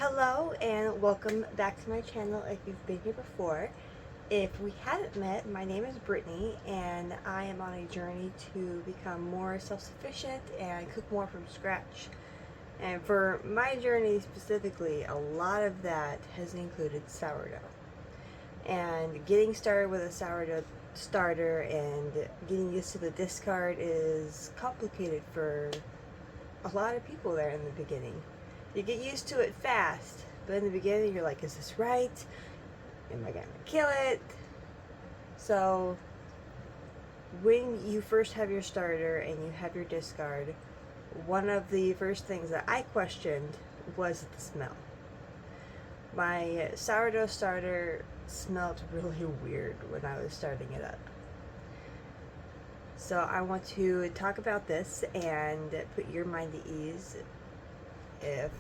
Hello and welcome back to my channel if you've been here before. If we hadn't met, my name is Brittany and I am on a journey to become more self-sufficient and cook more from scratch. And for my journey specifically, a lot of that has included sourdough. And getting started with a sourdough starter and getting used to the discard is complicated for a lot of people there in the beginning. You get used to it fast, but in the beginning you're like, is this right? Am I gonna kill it? So when you first have your starter and you have your discard, one of the first things that I questioned was the smell. My sourdough starter smelled really weird when I was starting it up. So I want to talk about this and put your mind at ease if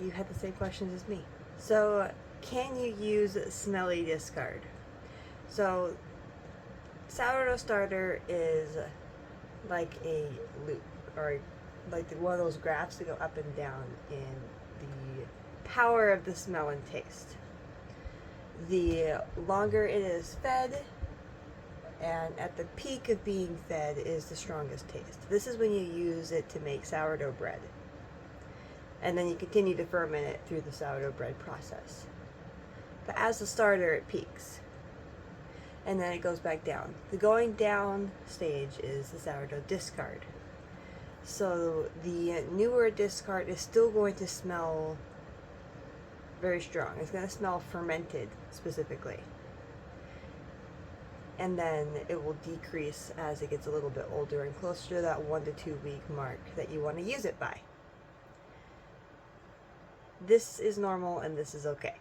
you had the same questions as me. So, can you use smelly discard? So, sourdough starter is like a loop, or like one of those graphs that go up and down in the power of the smell and taste. The longer it is fed, and at the peak of being fed is the strongest taste. This is when you use it to make sourdough bread. And then you continue to ferment it through the sourdough bread process. But as the starter, it peaks. And then it goes back down. The going down stage is the sourdough discard. So the newer discard is still going to smell very strong. It's going to smell fermented specifically. And then it will decrease as it gets a little bit older and closer to that 1 to 2 week mark that you want to use it by. This is normal and this is okay.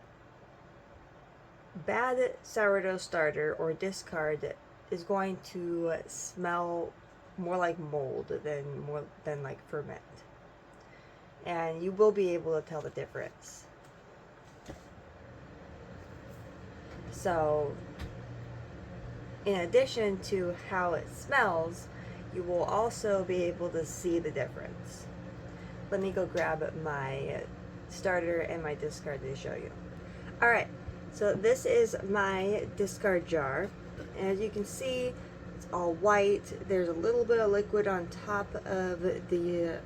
Bad sourdough starter or discard is going to smell more like mold than like ferment. And you will be able to tell the difference. So, in addition to how it smells, you will also be able to see the difference. Let me go grab my starter and my discard to show you. Alright, so this is my discard jar. And as you can see, it's all white. There's a little bit of liquid on top of the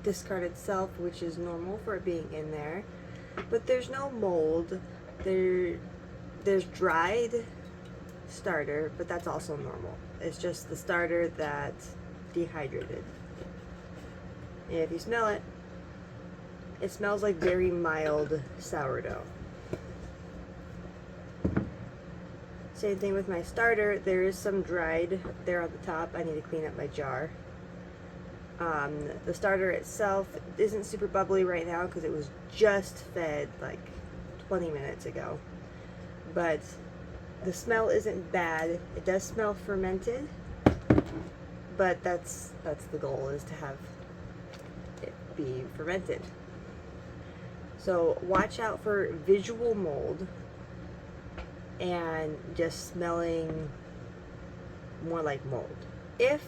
discard itself, which is normal for it being in there. But there's no mold. There's dried starter, but that's also normal. It's just the starter that's dehydrated. And if you smell it, it smells like very mild sourdough. Same thing with my starter. There is some dried there on the top. I need to clean up my jar. The starter itself isn't super bubbly right now because it was just fed like 20 minutes ago. But the smell isn't bad. It does smell fermented, but that's the goal, is to have it be fermented. So watch out for visual mold and just smelling more like mold. If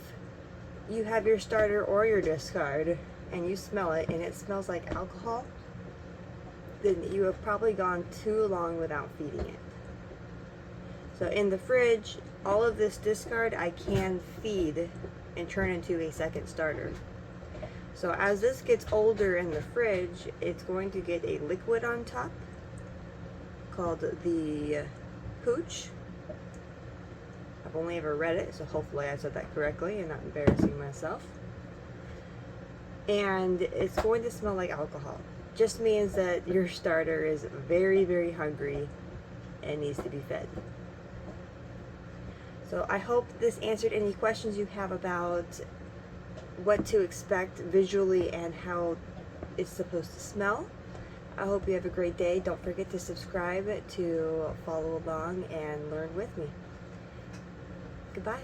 you have your starter or your discard and you smell it and it smells like alcohol, then you have probably gone too long without feeding it. So in the fridge, all of this discard I can feed and turn into a second starter. So as this gets older in the fridge, it's going to get a liquid on top called the hooch. I've only ever read it, so hopefully I said that correctly and not embarrassing myself. And it's going to smell like alcohol. Just means that your starter is very, very hungry and needs to be fed. So I hope this answered any questions you have about what to expect visually and how it's supposed to smell. I hope you have a great day. Don't forget to subscribe to follow along and learn with me. Goodbye.